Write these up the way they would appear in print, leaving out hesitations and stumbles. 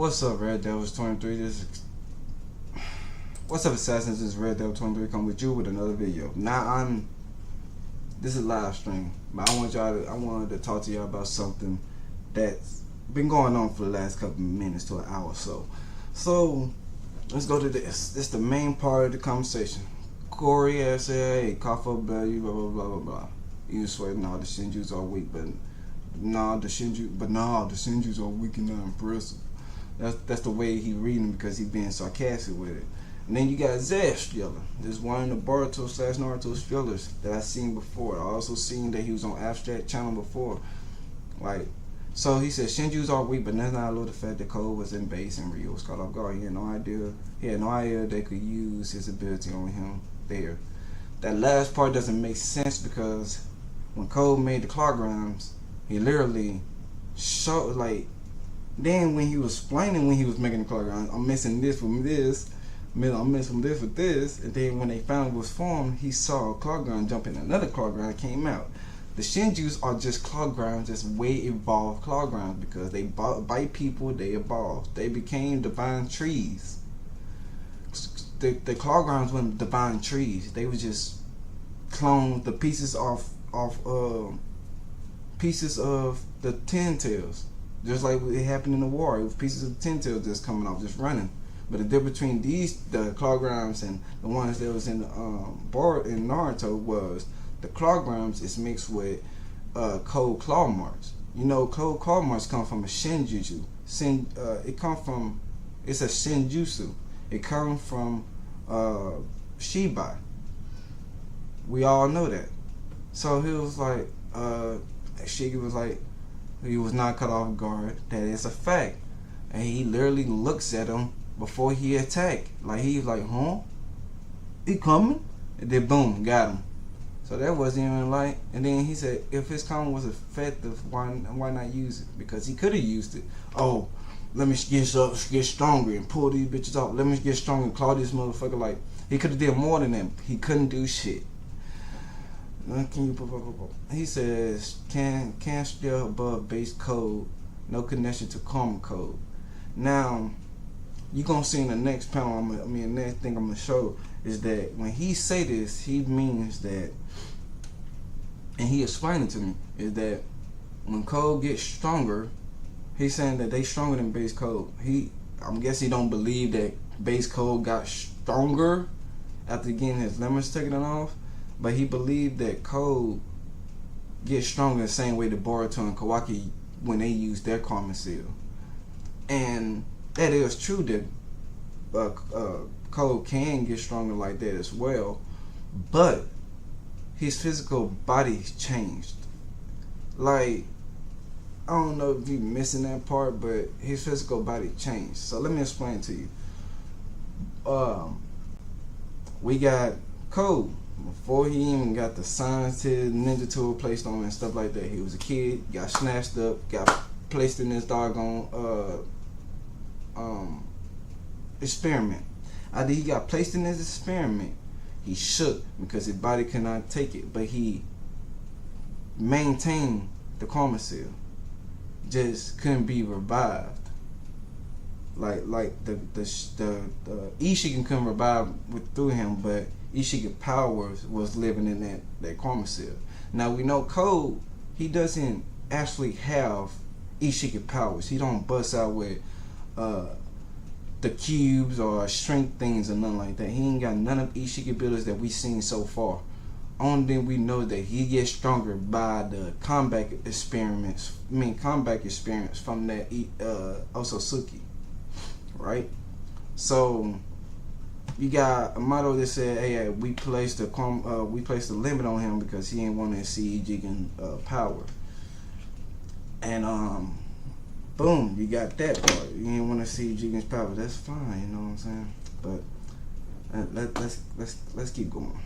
What's up, Red Devils 23? What's up, Assassins? This is Red Devil 23 coming with you with another video. This is a live stream, but I wanted to talk to y'all about something that's been going on for the last couple of minutes to an hour or so. So let's go to this. This is the main part of the conversation. Corey said, "Hey, cough up belly, blah blah blah blah blah." You swear, no, the Shinjus are weak, but the Shinjus are weak and not impressive. That's the way he reading because he being sarcastic with it. And then you got Zesh yelling. There's one of the Boruto/Naruto fillers that I seen before. I also seen that he was on Abstract channel before. So he said Shinjus are weak, but that's not a little the fact that Cole was in base and Ryo was caught off guard. He had no idea they could use his ability on him there. That last part doesn't make sense because when Cole made the clograms, he literally showed then when he was explaining when he was making the clograms, I'm missing this from this, I'm missing this with this, and then when they found it was formed, he saw a clogram jump in another clogram that came out. The Shinjus are just clograms, just way evolved clograms because they bite people, they evolved. They became divine trees. The clograms weren't divine trees. They were just clones, the pieces of the Ten Tails. Just like it happened in the war. It was pieces of Ten Tails just coming off, just running. But the difference between the clograms and the ones that was in in Naruto was the clograms is mixed with cold claw marks. You know, cold claw marks come from a Shinjutsu. It's a Shinjutsu. It comes from Shibai. We all know that. So he was like, Shigi was like, he was not caught off guard. That is a fact. And he literally looks at him before he attacked. Like he's like, huh? He coming? And then boom, got him. So that wasn't even and then he said, if his comment was effective, why not use it? Because he could have used it. Oh, let me get stronger and pull these bitches off. Let me get stronger and claw this motherfucker. He could have did more than that. He couldn't do shit. He says, can still above base code, no connection to karma code. Now, you're gonna see in the next panel, next thing I'm gonna show is that when he say this, he means that, and he explained it to me, is that when code gets stronger, he's saying that they stronger than base code. I'm guessing he don't believe that base code got stronger after getting his limits taken off. But he believed that code gets stronger the same way that Boruto and Kawaki when they use their karma seal. And that is true that code can get stronger like that as well. But his physical body changed. I don't know if you're missing that part, but his physical body changed. So let me explain to you. We got code. Before he even got the scientist ninja tool placed on him and stuff like that, he was a kid, got snatched up, got placed in this doggone experiment. After he got placed in this experiment, he shook because his body could not take it, but he maintained the karma seal. Just couldn't be revived. Like the Ishigan couldn't revive through him, but Ishigan powers was living in that karma seal. Now we know Code, he doesn't actually have Ishigan powers. He don't bust out with the cubes or strength things or nothing like that. He ain't got none of Ishigan abilities that we've seen so far. Only thing we know that he gets stronger by the combat experience from that Osotsuki, right? So you got a model that said, "Hey, we placed the limit on him because he didn't want to see Jigen power." And boom, you got that part. You didn't want to see Jigen's power. That's fine, you know what I'm saying? But let's keep going.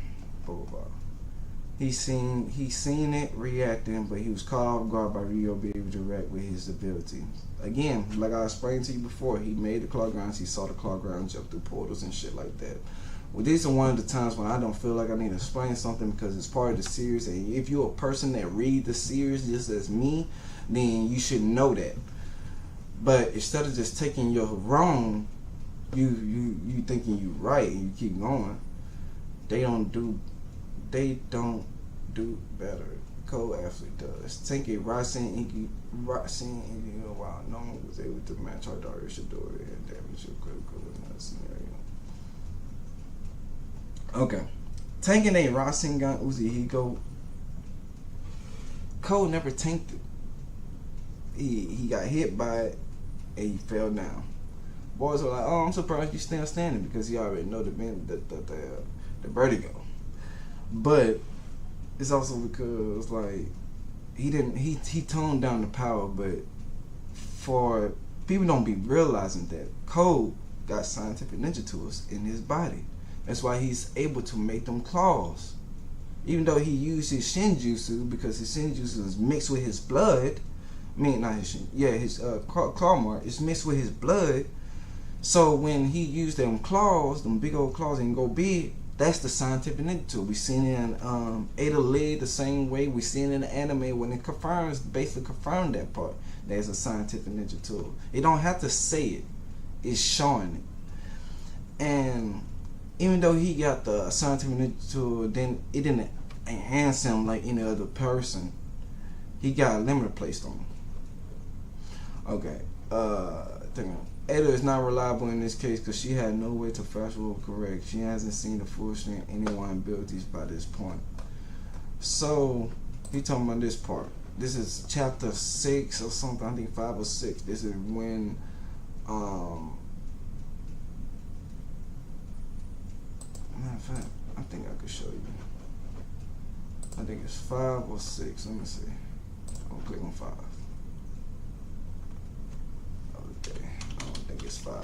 He seen it reacting, but he was caught off guard by Ryo being able to react with his ability. Again, like I explained to you before, he made the clograms, he saw the clograms jump through portals and shit like that. Well, these are one of the times when I don't feel like I need to explain something because it's part of the series, and if you're a person that read the series just as me, then you should know that. But instead of just taking your wrong, you thinking you right and you keep going. They don't do better. Cole actually does. Tenke Rasen Inky while no one was able to match our daughter should do it and damage your critical in that scenario. Okay. Tanking a Rasengan Uzi Cole never tanked it. He got hit by it and he fell down. Boys were like, "Oh, I'm surprised you still standing," because he already know the vertigo. But it's also because like he toned down the power, but for people don't be realizing that Cole got scientific ninja tools in his body. That's why he's able to make them claws. Even though he used his Shinjutsu, because his Shinjutsu is mixed with his blood. I mean, not his Shin, yeah, his claw mark is mixed with his blood. So when he used them claws, them big old claws, and go big, that's the scientific ninja tool. We seen it in Ada Leg the same way. We seen it in the anime when it basically confirmed that part. There's a scientific ninja tool. It don't have to say it. It's showing it. And even though he got the scientific ninja tool, then it didn't enhance him like any other person. He got a limit placed on him. Okay. Ada is not reliable in this case because she had no way to factually correct. She hasn't seen the full strength of anyone's abilities by this point. So he talking about this part. This is chapter 6 or something. I think 5 or 6. This is when matter of fact, I think I could show you. I think it's 5 or 6. Let me see. I'll click on 5. Okay. I don't think it's 5.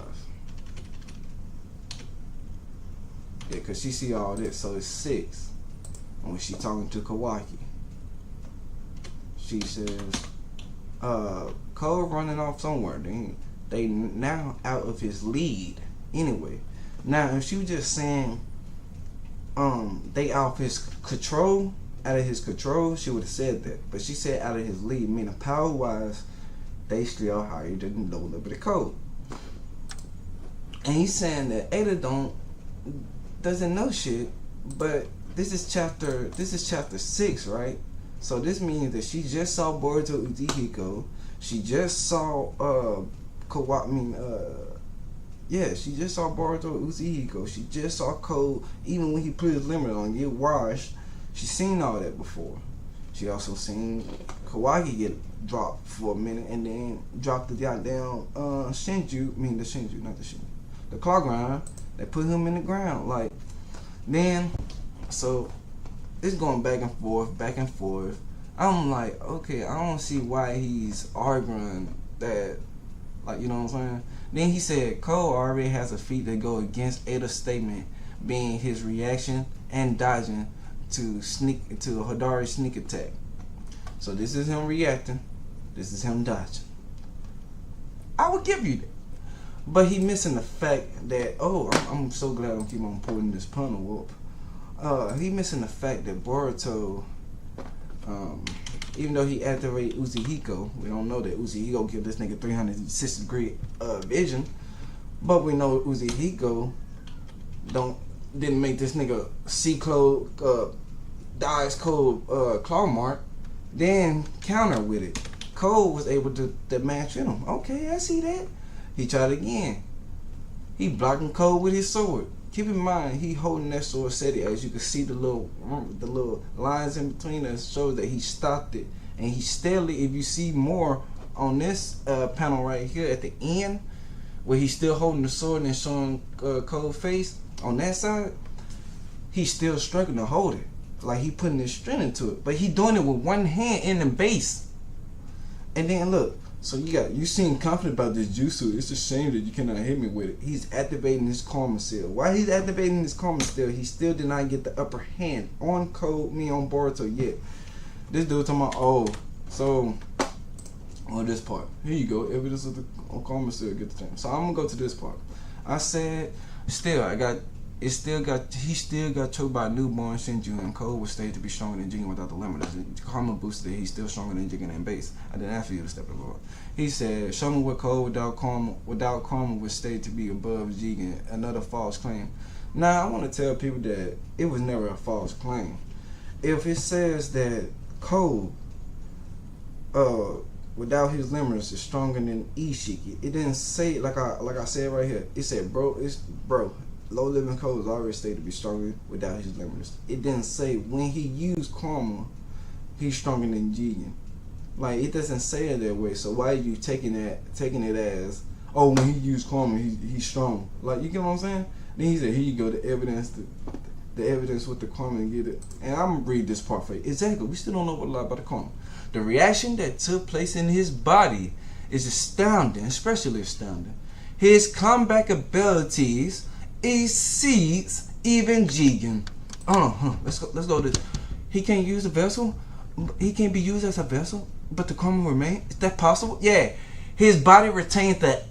Yeah, because she see all this. So it's 6. And when she talking to Kawaki, she says, Cole running off somewhere. They now out of his lead. Anyway. Now, if she was just saying, they out of his control, she would have said that. But she said out of his lead, meaning power wise, they still higher than low level Code. And he's saying that Ada doesn't know shit, but this is chapter 6, right? So this means that she just saw Boruto Uchihiko. She just saw she just saw Boruto Uchihiko. She just saw Code, even when he put his limit on, get washed. She's seen all that before. She also seen Kawaki get dropped for a minute and then dropped the goddamn the claw grind. They put him in the ground. Like, then, so it's going back and forth. I'm like, okay, I don't see why he's arguing that, like, you know what I'm saying? Then he said Cole already has a feat that go against Ada's statement, being his reaction and dodging to Hodari's sneak attack. So this is him reacting, this is him dodging. I would give you that. But he missing the fact that, I'm so glad I keep on pulling this panel up. He missing the fact that Boruto, even though he activated Uchihiko, we don't know that Uchihiko give this nigga 360 degree vision, but we know Uchihiko didn't make this nigga see Code dodge Code claw mark, then counter with it. Code was able to match him. Okay, I see that. He tried again. He blocking Code with his sword. Keep in mind, he holding that sword steady. As you can see, the little lines in between us show that he stopped it, and he steadily. If you see more on this panel right here at the end, where he's still holding the sword and showing Code's face on that side, he's still struggling to hold it. Like he putting his strength into it, but he doing it with one hand in the base. And then look. So you seem confident about this jutsu. It's a shame that you cannot hit me with it. He's activating his karma seal. While he's activating his karma seal, he still did not get the upper hand on on Boruto yet. This dude talking about, so on this part. Here you go, evidence of the karma seal get the thing. So I'm gonna go to this part. I said, still I got he still got choked by a newborn Shinju, and Cole was stated to be stronger than Jigen without the limiters. Karma boosted it, he's still stronger than Jigen and base. I didn't ask for you to step above. He said, show me what Cole without karma was stated to be above Jigen. Another false claim. Now, I want to tell people that it was never a false claim. If it says that Cole, without his limiters is stronger than Ishiki, it didn't say like I said right here. It said, bro, low living Cole is already stated to be stronger without his limiters. It didn't say when he used karma, he's stronger than Jigen. Like, it doesn't say it that way. So why are you taking it as, oh, when he used karma, he's strong? Like, you get what I'm saying? Then he said, here you go, the evidence with the karma and get it. And I'm gonna read this part for you. Exactly. We still don't know a lot about the karma. The reaction that took place in his body is astounding, especially astounding. His comeback abilities exceeds even Jigen. Let's go to this. He can't use a vessel. He can't be used as a vessel, but the karma remain. Is that possible? Yeah. His body retains the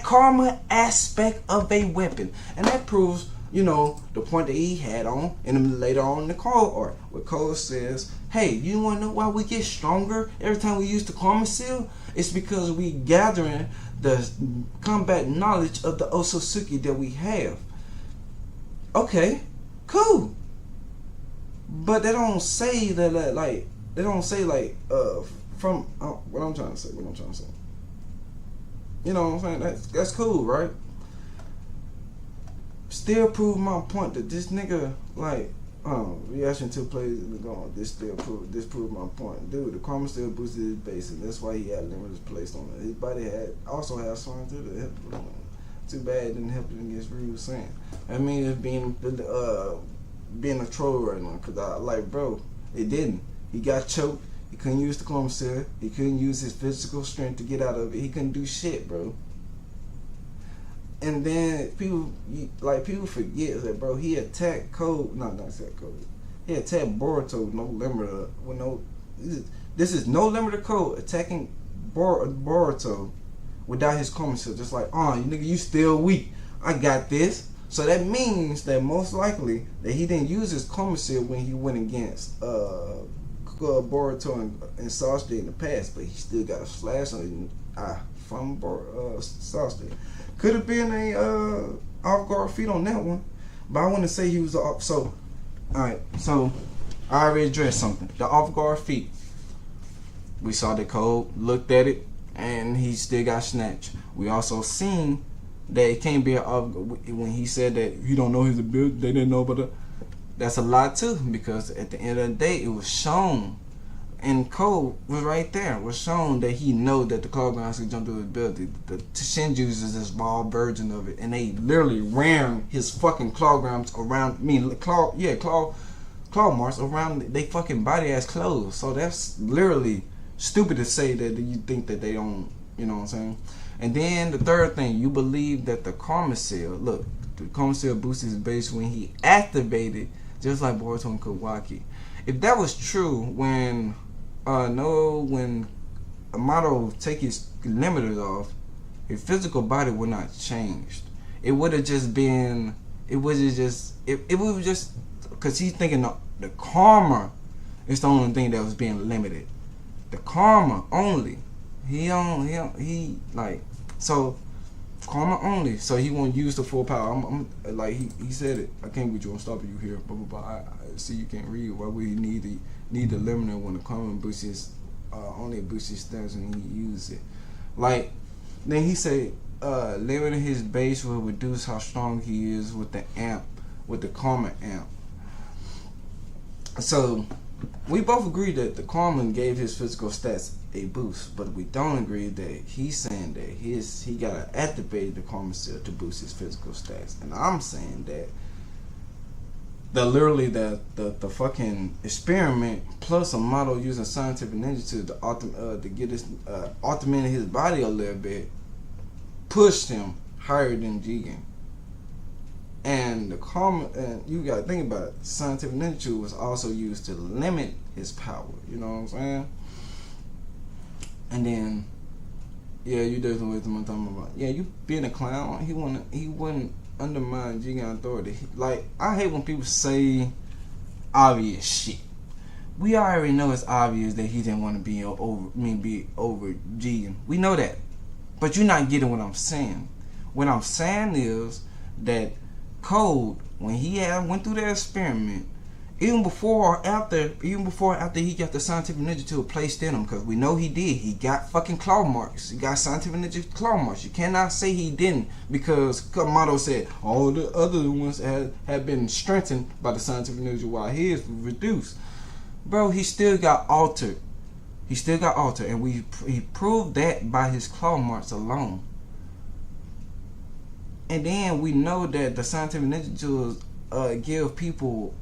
karma aspect of a weapon, and that proves, the point that he had on, and later on in the Cole art, where Cole says, hey, you want to know why we get stronger every time we use the karma seal? It's because we gathering the combat knowledge of the Otsutsuki that we have. Okay, cool. But they don't say that, from what I'm trying to say. You know what I'm saying? That's cool, right? Still prove my point that this nigga, reaction to plays in the gone. This proved my point. Dude, the karma still boosted his base, and that's why he had limiters placed on it. His body also had swung to the hip. Too bad it didn't help him against Ryu Sen. I mean, it's being a troll right now, cause bro, it didn't. He got choked. He couldn't use the karma seal. He couldn't use his physical strength to get out of it. He couldn't do shit, bro. And then people forget that, bro. He attacked Code. He attacked Boruto with no limiter. This is no limiter Code attacking Boruto without his karma seal. Just like, nigga, you still weak. I got this. So that means that most likely that he didn't use his karma seal when he went against Boruto and Sasuke in the past, but he still got a slash on his eye from Sasuke. Could have been a off guard feat on that one, but I want to say he was off. So, alright, so I already addressed something. The off guard feat. We saw the Code, looked at it, and he still got snatched. We also seen that it can't be an off when he said that he don't know his ability. They didn't know about it. That's a lot too, because at the end of the day, it was shown, and Code was right there. It was shown that he know that the Claw Grounds can jump through his ability. The Shinju's is this small version of it, and they literally ran his fucking Claw Grounds around. Claw marks around they fucking body ass clothes. So that's literally stupid to say that you think that they don't. You know what I'm saying? And then the third thing, you believe that the karma seal. Look, the karma seal boosts his base when he activated. Just like Boruto and Kawaki. If that was true, when Amato take his limiters off, his physical body would not changed. It would have just been. It would have just because he's thinking the karma is the only thing that was being limited. The karma only. So. Karma only, so he won't use the full power. I'm like he said it. I can't get you on stopping you here, blah blah blah. I see you can't read. Why would he need the limiter when the karma boosts his only boosts his stats when he uses it? Like then he said limiting his base will reduce how strong he is with the karma amp. So we both agree that the karma gave his physical stats a boost, but we don't agree that he's saying that he gotta activate the karma seal to boost his physical stats. And I'm saying that the fucking experiment plus a model using scientific ninja to get his ultimate his body a little bit pushed him higher than Jigen. And the karma, and you gotta think about it, scientific ninja was also used to limit his power. You know what I'm saying? And then, yeah, you definitely what I'm talking about. Yeah, you being a clown. He wouldn't undermine Jigen authority. Like, I hate when people say obvious shit. We already know it's obvious that he didn't want to be over Jigen. We know that. But you're not getting what I'm saying. What I'm saying is that Code, when he went through that experiment, even before or after he got the scientific ninja tool placed in him, because we know he did. He got fucking claw marks. He got scientific ninja claw marks. You cannot say he didn't, because Kamato said all the other ones had been strengthened by the scientific ninja while his was reduced. Bro, he still got altered. He still got altered, and he proved that by his claw marks alone. And then we know that the scientific ninja tools give people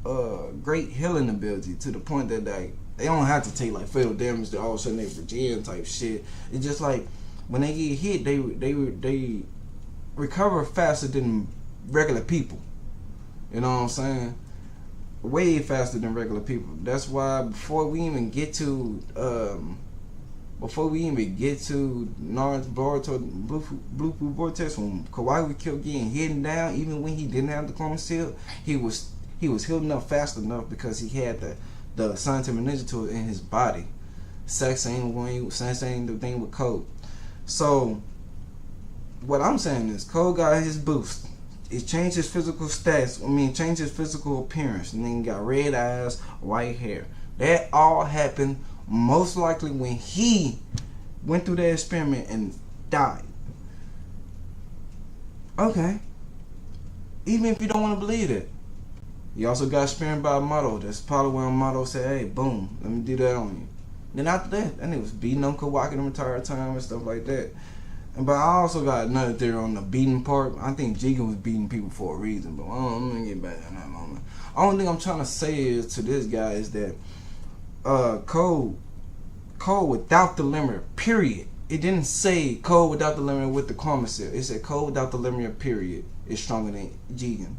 great healing ability, to the point that they don't have to take like fatal damage to all of a sudden they regen type shit. It's just like when they get hit, they recover faster than regular people. You know what I'm saying? Way faster than regular people. That's why before we even get to Naruto's Blue Vortex, when Kawhi kept getting hidden down, even when he didn't have the Chroma Seal, he was healing up fast enough because he had the scientific ninja tool in his body. Same the thing with Code. So what I'm saying is Code got his boost. It changed his physical stats. Changed his physical appearance. And then he got red eyes, white hair. That all happened most likely when he went through that experiment and died. Okay. Even if you don't want to believe it. He also got experienced by Amato. That's probably when Amato said, hey, boom, let me do that on you. Then after that nigga was beating on Kawaki the entire time and stuff like that. But I also got another theory on the beating part. I think Jigen was beating people for a reason, but I'm gonna get back in that moment. Only thing I'm trying to say is to this guy is that Code without the limiter, period. It didn't say Code without the limiter with the Chroma Seal. It said Code without the limiter, period, is stronger than Jigen.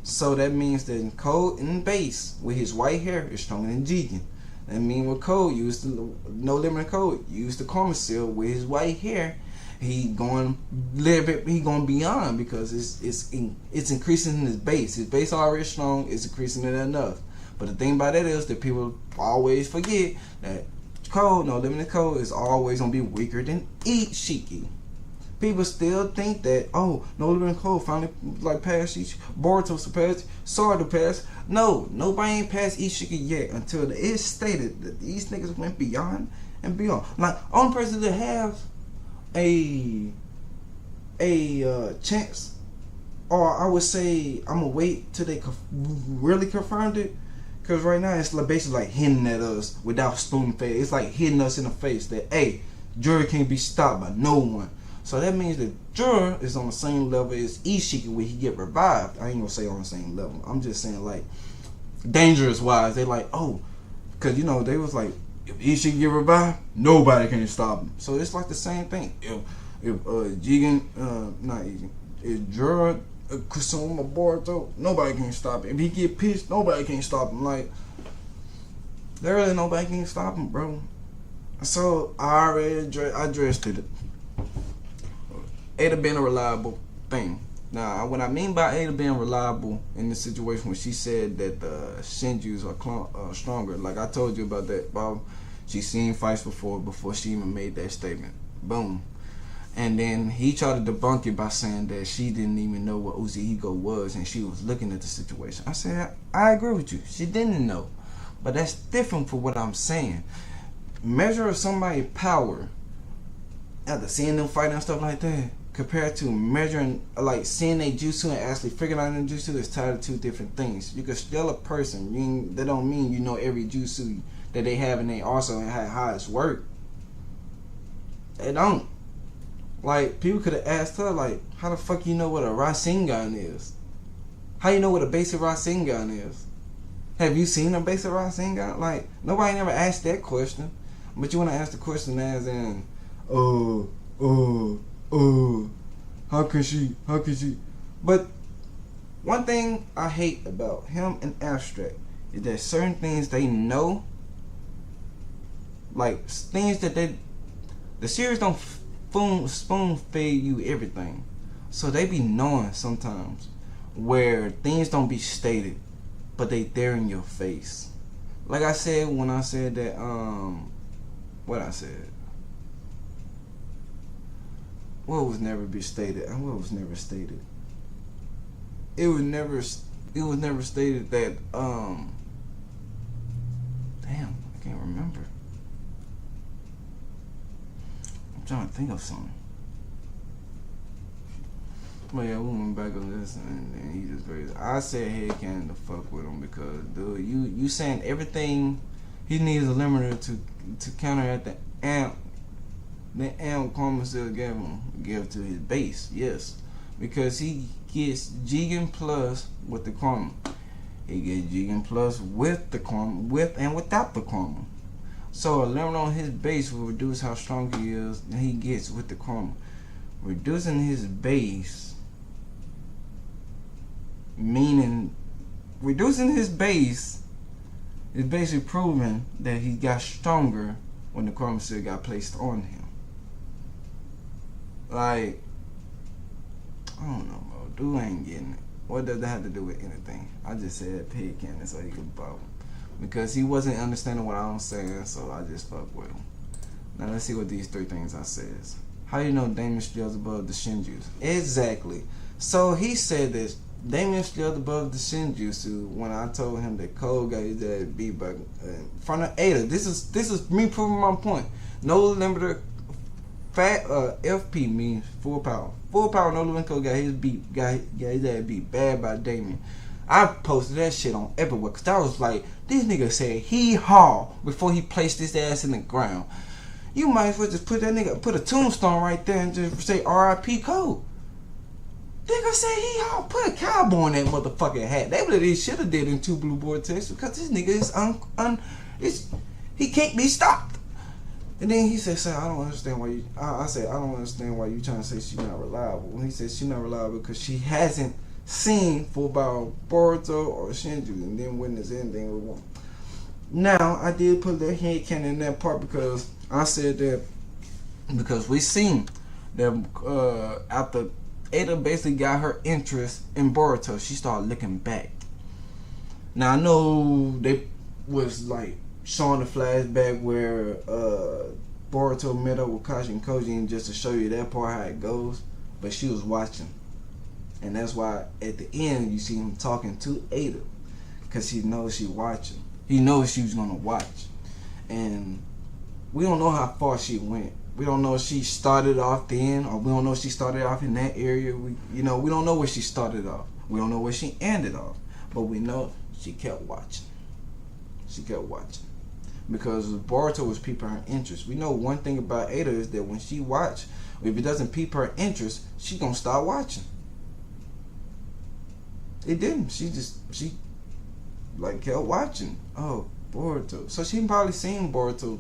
So that means that Code in base with his white hair is stronger than Jigen. That means with Code used no limiter Code used the Chroma Seal with his white hair. He going beyond, because it's increasing his base. His base already strong. It's increasing it enough. But the thing about that is that people always forget that Code, no limited Code, is always gonna be weaker than Ishiki. People still think that, oh, no limited Code finally like passed Boruto surpassed Sarada passed. No, nobody ain't passed Ishiki yet until it's stated that these niggas went beyond and beyond. Like, only person that have a chance, or I would say I'm gonna wait till they really confirmed it, because right now it's basically like hinting at us without spoon face. It's like hitting us in the face that, hey, Jura can't be stopped by no one. So that means that Jura is on the same level as Ishiki when he get revived. I ain't gonna say on the same level. I'm just saying, like, dangerous wise, they like, oh, because you know they was like, if Ishiki get revived, nobody can stop him. So it's like the same thing. If Jigen, not Jigen, if Jura consume a Boruto, nobody can stop him. If he get pissed, nobody can stop him. Like, literally nobody can stop him, bro. So I already addressed it. Ada being a reliable thing. Now, what I mean by Ada being reliable in this situation when she said that the Shinjus are stronger, like I told you about that, Bob. She's seen fights before she even made that statement. Boom. And then he tried to debunk it by saying that she didn't even know what Uzuhiko was and she was looking at the situation. I said, I agree with you. She didn't know. But that's different for what I'm saying. Measure of somebody's power after seeing them fight and stuff like that, compared to measuring, like seeing their jutsu and actually figuring out their jutsu, is tied to two different things. You can still a person. That don't mean you know every jutsu that they have in their arsenal and how it's work. They don't. Like, people could have asked her, like, how the fuck you know what a Rasengan is? How you know what a basic Rasengan is? Have you seen a basic Rasengan? Like, nobody never asked that question. But you want to ask the question as in, how can she? But one thing I hate about him and Abstract is that certain things they know, like things that the series don't spoon feed you everything, so they be knowing sometimes. where things don't be stated, but they there in your face. Like I said when I said that, what I said. What was never be stated and what was never stated. It was never stated that, damn, I can't remember. I'm trying to think of something. But yeah, we went back on this, and he just crazy. I said headcanon to fuck with him because, dude, you saying everything he needs a limiter to counteract the amp karma still give to his base, yes, because he gets Jigen plus with the karma. He gets Jigen plus with the karma, with and without the karma. So a limit on his base will reduce how strong he is and he gets with the karma. Reducing his base, meaning reducing his base is basically proving that he got stronger when the karma still got placed on him. Like, I don't know, bro. Dude ain't getting it. What does that have to do with anything? I just said pig cannon so he could bubble. Because he wasn't understanding what I was saying, so I just fucked with him. Now let's see what these 3 things I says. How do you know Damien Steele's above the Shinjus? Exactly. So he said this. Damien Steele's above the Shinjutsu when I told him that Cole got his ass beat by in front of Ada. This is me proving my point. No limiter. Fat FP means full power. Full power. No limiter. Cole got his ass beat bad by Damien. I posted that shit on everywhere because I was like, this nigga said he haw before he placed his ass in the ground. You might as well just put a tombstone right there and just say R.I.P. Cole. Nigga say he haw, put a cowboy in that motherfucking hat. That's what they should have did in 2 Blue Vortex because this nigga is he can't be stopped. And then he said, "Sir, I don't understand why you." I said, "I don't understand why you trying to say she's not reliable." When he said she's not reliable because she hasn't seen full battle Boruto or Shinju and then witness anything with one. Now I did put that headcanon in that part because I said that because we seen that after Ada basically got her interest in Boruto, she started looking back. Now I know they was like showing the flashback where Boruto met up with Kashi and Koji just to show you that part how it goes, but she was watching. And that's why at the end you see him talking to Ada, because he knows she's watching. He knows she was gonna watch, and we don't know how far she went. We don't know if she started off then, or we don't know if she started off in that area. We don't know where she started off. We don't know where she ended off, but we know she kept watching. She kept watching because Boruto was peeping her interest. We know one thing about Ada is that when she watch, if it doesn't peep her interest, she gonna start watching. It didn't. She like kept watching. Oh, Boruto. So she probably seen Boruto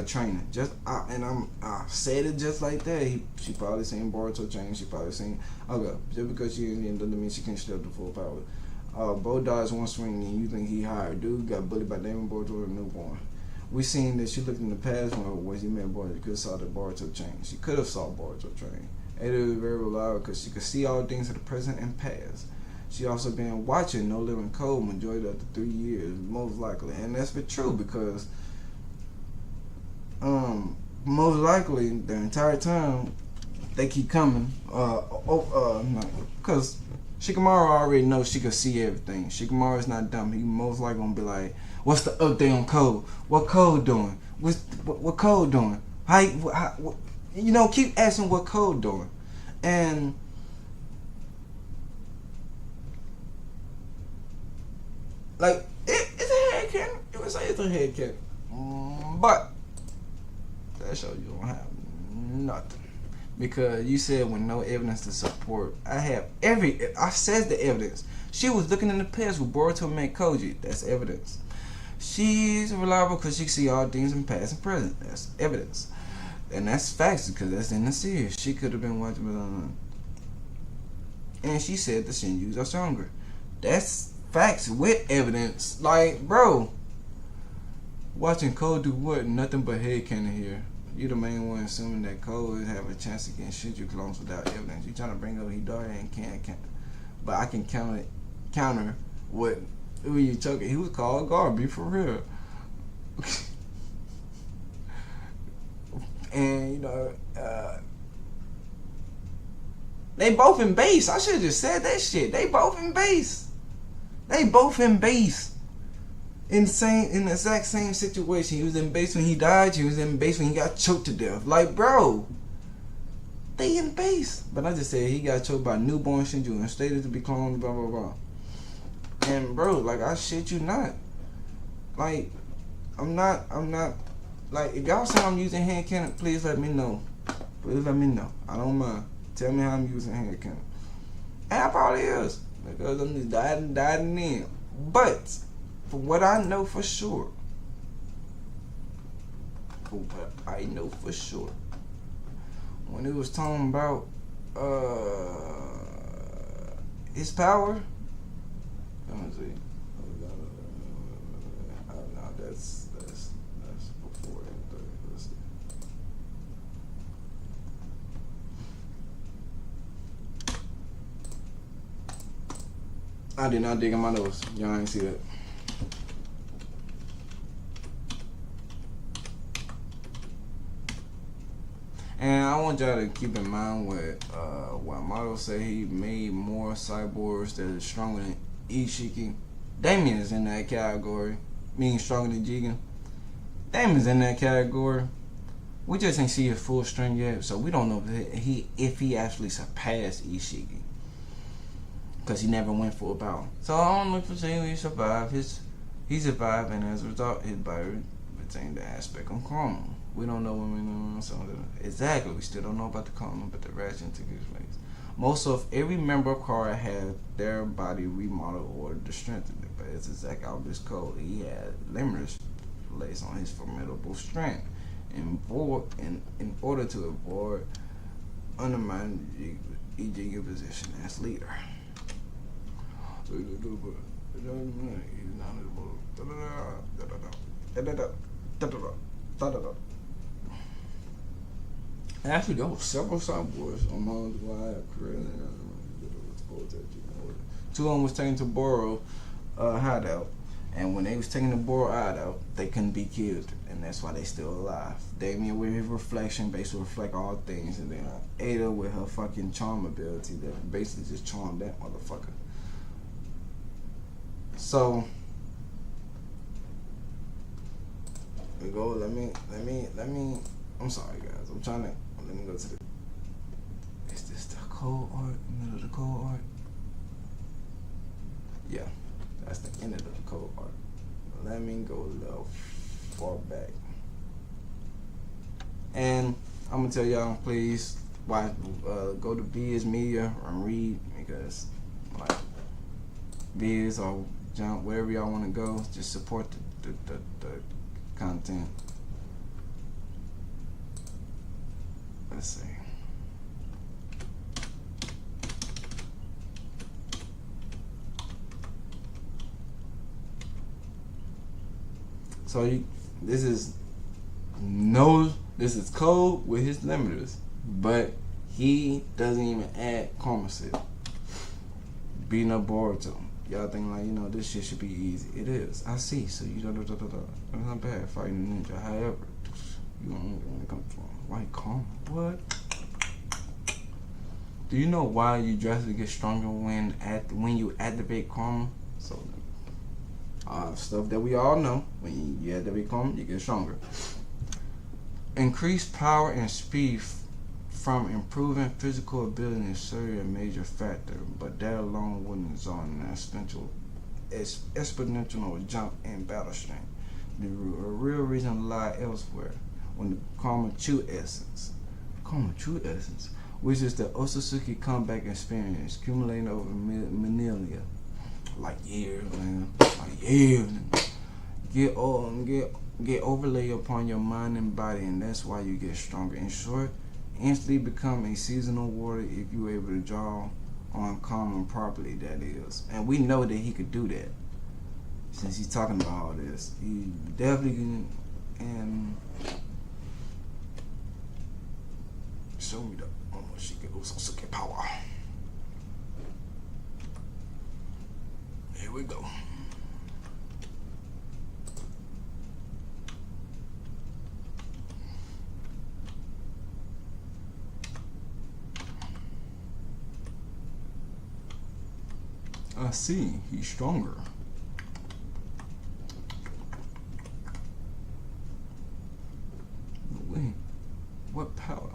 training. I said it just like that. She probably seen Boruto training. She probably seen. Okay, just because she Indian doesn't mean she can't step to full power. Bo dies one swing and you think he hired. Dude got bullied by Damon Boruto, a newborn. We seen that she looked in the past when she met Boruto. She could have saw the Boruto train. She could have saw Boruto train. Ada was very reliable because she could see all things of the present and past. She also been watching No Living Code majority of the 3 years, most likely, and that's been true because most likely the entire time they keep coming. Because Shikamaru already knows she could see everything. Shikamaru's not dumb. He most likely gonna be like, "What's the update on Code? What Code doing? What Code doing? How keep asking what Code doing." And like it's a headcanon. You would say it's a headcanon, but that shows you don't have nothing because you said with no evidence to support. I says the evidence. She was looking in the past with Boruto met Koji. That's evidence. She's reliable because she can see all things in past and present. That's evidence. And that's facts because that's in the series. She could have been watching, and she said the Shinjus are stronger. That's facts with evidence. Like, bro, watching Cole do what? Nothing but headcanon here. You the main one assuming that Cole would have a chance against Shinju clones without evidence. You trying to bring up Hidori and can't. But I can counter what who you choking. He was called Garby for real. And you know, they both in base. I should have just said that shit. They both in base. They both in base. In the exact same situation. He was in base when he died. He was in base when he got choked to death. Like, bro, they in base. But I just said he got choked by newborn Shinju and stated to be cloned, blah, blah, blah. And, bro, like, I shit you not. Like, I'm not, like, if y'all say I'm using hand cannon, please let me know. Please let me know. I don't mind. Tell me how I'm using hand cannon. And I probably is. Because I'm just dying in. But, for what I know for sure, when it was talking about his power, let me see. No, that's before that. Let's see. I did not dig in my nose. Y'all ain't see that. And I want y'all to keep in mind what Mato said. He made more cyborgs that are stronger than Ishiki. Damien is in that category, meaning stronger than Jigen. Damien's in that category. We just ain't see his full strength yet, so we don't know if he actually surpassed Ishiki, because he never went full power. So I don't look for saying he survived. He survived, and as a result, his body retained the aspect of karma. We don't know when exactly. We still don't know about the karma, but the reaction took his place. Most of every member of Kara had their body remodeled or strengthened, but it's exact Albus Code. He had limits placed on his formidable strength in order to avoid undermining Ichigo's position as leader. Actually, there were several cyborgs among the live crew. Two of them was taken to Boro hideout, and when they was taken to Boro hideout, they couldn't be killed, and that's why they still alive. Damien with his reflection basically reflect all things, and then Ada with her fucking charm ability that basically just charmed that motherfucker. So we go. Let me. I'm sorry, guys. I'm trying to. Let me go to the. Is this the cold art? Middle of the cold art? Yeah, that's the end of the cold art. Let me go a little far back. And I'm gonna tell y'all, please, go to Viz Media and read, because like Viz or Jump, wherever y'all want to go, just support the content. Let's see. So this is code with his limiters, but he doesn't even add karma set. Beating up Boruto. Y'all think like, this shit should be easy. It is. I see. So it's not bad fighting ninja. However, you don't know where it comes from. Why karma? What? Do you know why you drastically get stronger when you activate karma? So stuff that we all know. When you activate karma, you get stronger. Increased power and speed from improving physical ability is certainly a major factor, but that alone wouldn't result in an exponential jump in battle strength. The real reason lies elsewhere. When the Karma True Essence, which is the Otsutsuki comeback experience, accumulating over millennia, like years, man, get overlay upon your mind and body, and that's why you get stronger. In short, instantly become a seasonal warrior if you're able to draw on karma properly, that is. And we know that he could do that. Since he's talking about all this, he definitely can. And show me the Momoshiki Usosuke power. Here we go. I see, he's stronger. Wait, what power?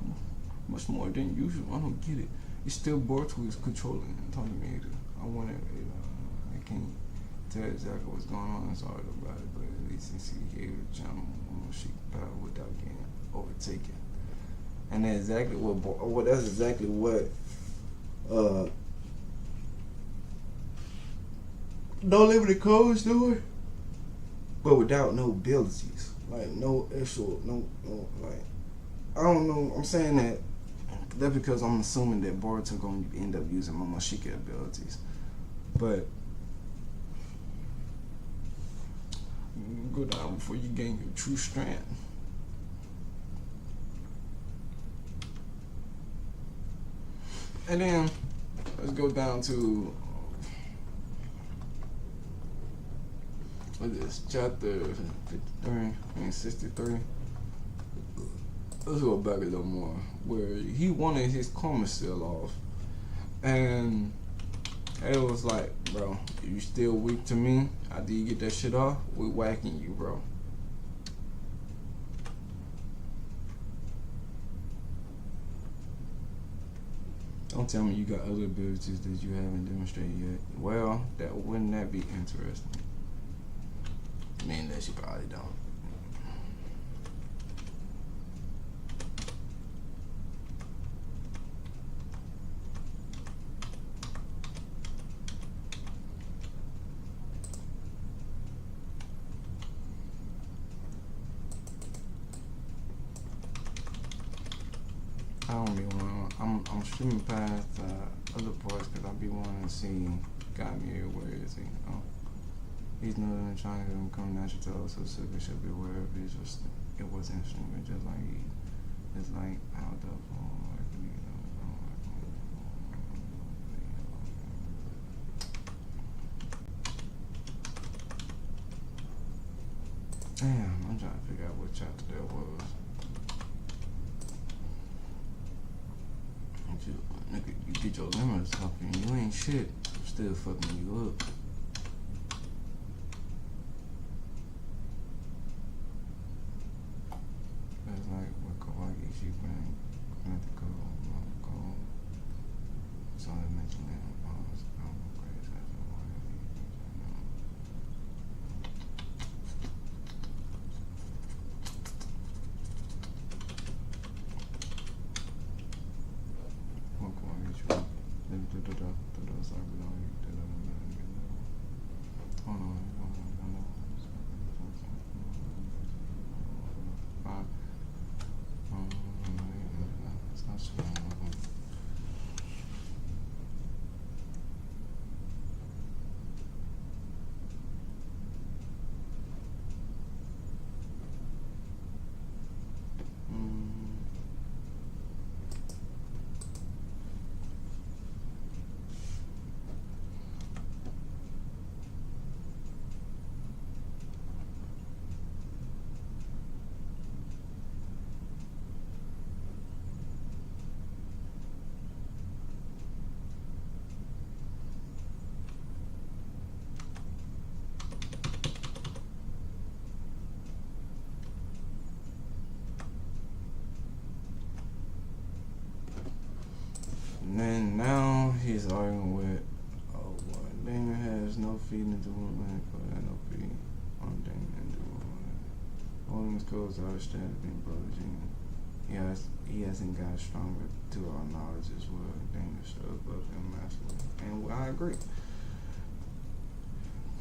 Much more than usual. I don't get it. It's still Boruto is controlling and telling me I want it. I can't tell exactly what's going on. Sorry about it, but at least he gave the channel Momoshiki power without getting overtaken. And that's exactly what. That's exactly what. No limited codes doing, but without no abilities, like no actual, no, like I don't know. I'm saying that that's because I'm assuming that Boruto gonna end up using Momoshiki abilities, but go down before you gain your true strength. And then let's go down to. What is this? Chapter 53, 63. Let's go back a little more. Where he wanted his karma seal off. And it was like, bro, you still weak to me? After you get that shit off, we whacking you, bro. Don't tell me you got other abilities that you haven't demonstrated yet. Well, wouldn't that be interesting? I mean, that she probably don't. I don't be wanting. I'm streaming past other parts because I be wanting to see God Mirror. Where is he? Oh. He's not even trying to become natural to us, so Suga should be aware of it. It was interesting, but just like it's like how the damn, I'm trying to figure out what chapter that was. Nigga, you get your limits up and you ain't shit. I'm still fucking you up. And then now he's arguing with, oh boy, Damon has no feeling to woman, but no feeling on Damon to woman. Holding his codes are standard being brothers. He hasn't got stronger to our knowledge as well. Damon is still above him massively. And I agree.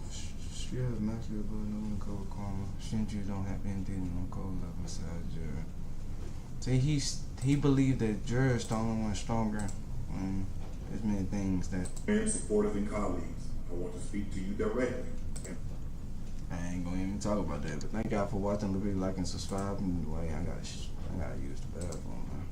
She has mastery above no one code karma. Shinju don't have anything on code level besides Jura. See, he believed that Jura is the only one stronger. There's many things that supporters and colleagues, I want to speak to you directly. I ain't gonna even talk about that, but thank y'all for watching the video, like and subscribe. And I gotta use the bathroom, man.